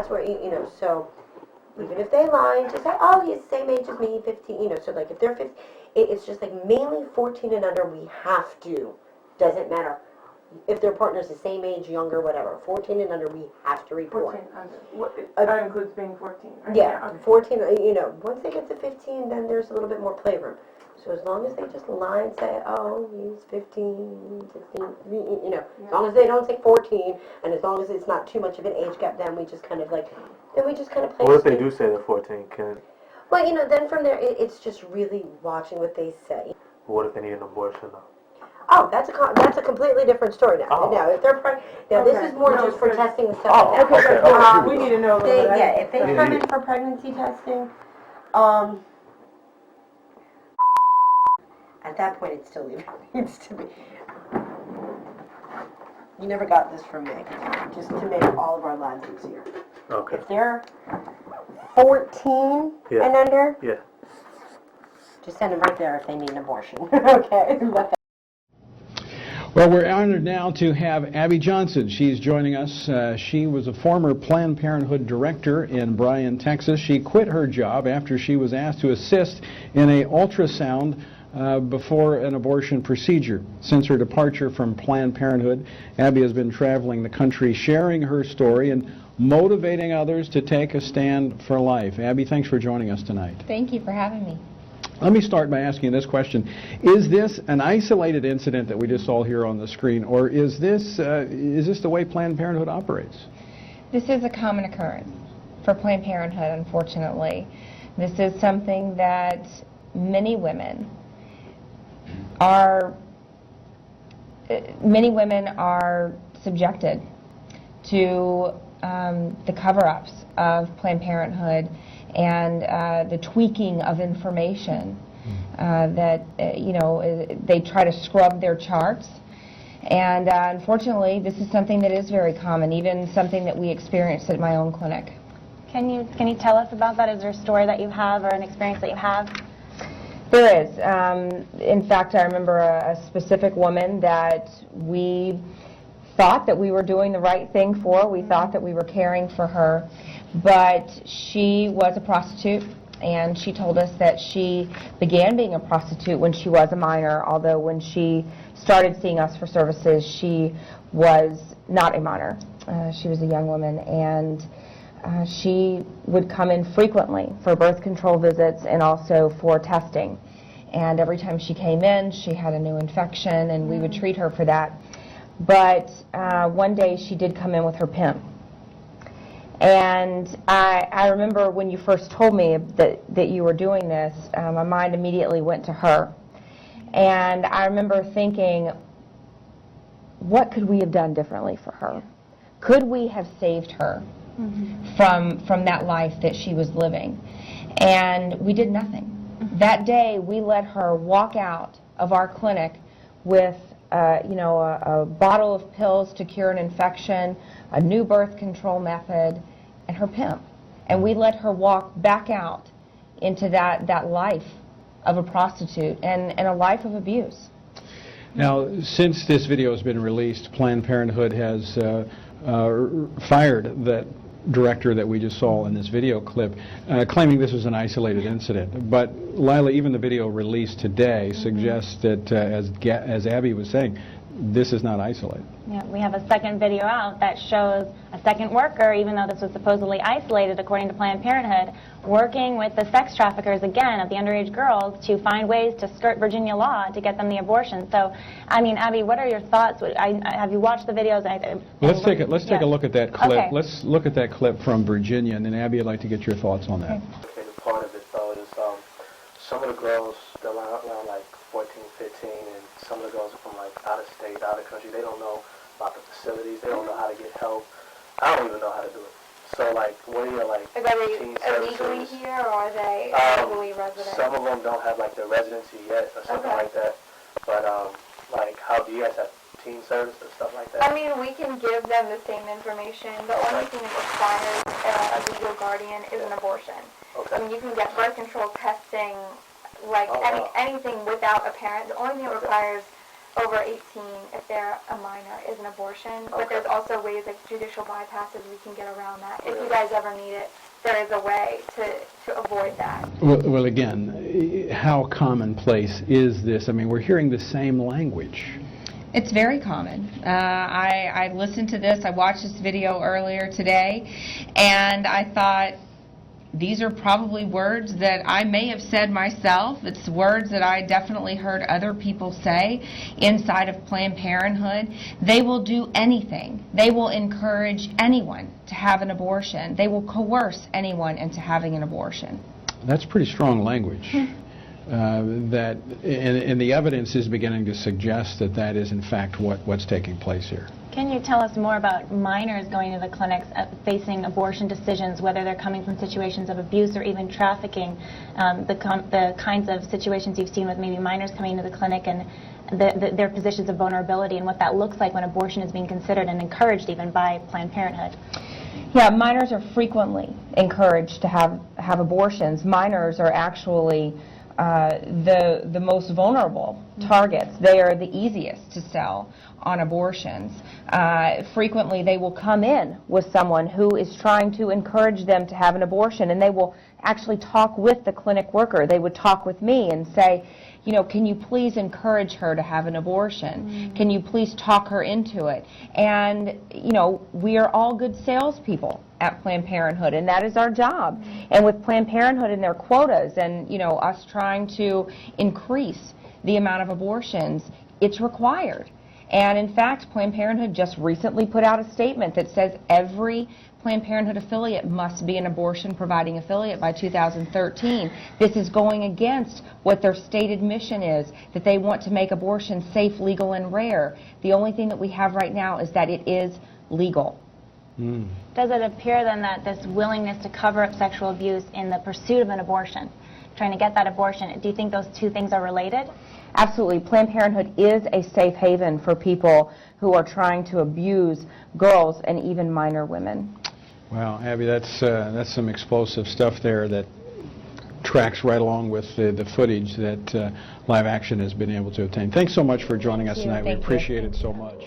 that's where, so even if they lie and just say, oh, he's the same age as me, 15, so like if they're 15, it's just like mainly 14 and under, we have to, doesn't matter. If their partner's the same age, younger, whatever, 14 and under, we have to report. 14 under. That includes being 14, right? Yeah, Okay. 14, once they get to 15, then there's a little bit more playroom. So as long as they just lie and say, oh, he's 15, 16, as long as they don't say 14, and as long as it's not too much of an age gap, then we just kind of play. What if they do say they're 14? Well, then from there, it's just really watching what they say. What if they need an abortion, though? Oh, that's a completely different story now. Oh. Now, if they're this is more just for testing and stuff like that. Okay. We need to know that. If they come in for pregnancy testing, at that point, it still needs to be. You never got this from me, just to make all of our lives easier. Okay. If they're 14 and under, just send them right there if they need an abortion. Okay. Well, we're honored now to have Abby Johnson. She's joining us. She was a former Planned Parenthood director in Bryan, Texas. She quit her job after she was asked to assist in an ultrasound before an abortion procedure. Since her departure from Planned Parenthood, Abby has been traveling the country sharing her story and motivating others to take a stand for life. Abby, thanks for joining us tonight. Thank you for having me. Let me start by asking this question. Is this an isolated incident that we just saw here on the screen, or is this the way Planned Parenthood operates? This is a common occurrence for Planned Parenthood, unfortunately. This is something that many women are subjected to the cover-ups of Planned Parenthood and the tweaking of information that, they try to scrub their charts. And unfortunately, this is something that is very common, even something that we experienced at my own clinic. Can you tell us about that? Is there a story that you have or an experience that you have? There is. In fact, I remember a specific woman that we thought that we were doing the right thing for. We thought that we were caring for her. But she was a prostitute, and she told us that she began being a prostitute when she was a minor, although when she started seeing us for services, she was not a minor. She was a young woman, and she would come in frequently for birth control visits and also for testing. And every time she came in, she had a new infection, and we would treat her for that. But one day she did come in with her pimp. And I remember when you first told me that you were doing this, my mind immediately went to her. And I remember thinking, what could we have done differently for her? Could we have saved her from that life that she was living? And we did nothing. That day, we let her walk out of our clinic with a bottle of pills to cure an infection, a new birth control method, and her pimp. And we let her walk back out into that life of a prostitute and a life of abuse. Now, since this video has been released, Planned Parenthood has fired that director that we just saw in this video clip, claiming this was an isolated incident. But Lila, even the video released today suggests that, as Abby was saying, this is not isolated. Yeah, we have a second video out that shows a second worker, even though this was supposedly isolated according to Planned Parenthood, working with the sex traffickers, again, of the underage girls to find ways to skirt Virginia law to get them the abortion. So, I mean, Abby, what are your thoughts? Have you watched the videos? Let's take a look at that clip. Okay. Let's look at that clip from Virginia, and then Abby, I'd like to get your thoughts on that. Okay, the part of it, though, is some of the girls, they're around like 14, 15, and some of the girls are from like out of state, out of country. They don't know about the facilities. They don't know how to get help. I don't even know how to do it. So like, what are your like Are they teen illegally services? here, or are they legally resident? Some of them don't have like their residency yet or something like that. But like, how do you guys have teen service or stuff like that? I mean, we can give them the same information. The only thing that requires a legal guardian is an abortion. I mean, you can get birth control testing, like anything without a parent. The only thing that requires over 18, if they're a minor, is an abortion. But there's also ways like judicial bypasses we can get around that. If you guys ever need it, there is a way to avoid that. Well, again, how commonplace is this? I mean, we're hearing the same language. It's very common. I listened to this, I watched this video earlier today, and I thought, these are probably words that I may have said myself. It's words that I definitely heard other people say inside of Planned Parenthood. They will do anything. They will encourage anyone to have an abortion. They will coerce anyone into having an abortion. That's pretty strong language. And the evidence is beginning to suggest that that is in fact what's taking place here. Can you tell us more about minors going to the clinics facing abortion decisions, whether they're coming from situations of abuse or even trafficking, the kinds of situations you've seen with maybe minors coming to the clinic and their positions of vulnerability and what that looks like when abortion is being considered and encouraged even by Planned Parenthood? Yeah, minors are frequently encouraged to have abortions. Minors are actually the most vulnerable targets. They are the easiest to sell on abortions. Frequently they will come in with someone who is trying to encourage them to have an abortion, and they will actually talk with the clinic worker. They would talk with me and say, you know, can you please encourage her to have an abortion? Can you please talk her into it? And, you know, we are all good salespeople at Planned Parenthood, and that is our job. And with Planned Parenthood and their quotas and, you know, us trying to increase the amount of abortions, it's required. And in fact, Planned Parenthood just recently put out a statement that says every Planned Parenthood affiliate must be an abortion-providing affiliate by 2013. This is going against what their stated mission is, that they want to make abortion safe, legal, and rare. The only thing that we have right now is that it is legal. Does it appear then that this willingness to cover up sexual abuse in the pursuit of an abortion, trying to get that abortion, do you think those two things are related? Absolutely. Planned Parenthood is a safe haven for people who are trying to abuse girls and even minor women. Well, Abby, that's some explosive stuff there that tracks right along with the footage that Live Action has been able to obtain. Thanks so much for joining us tonight. We appreciate it so much.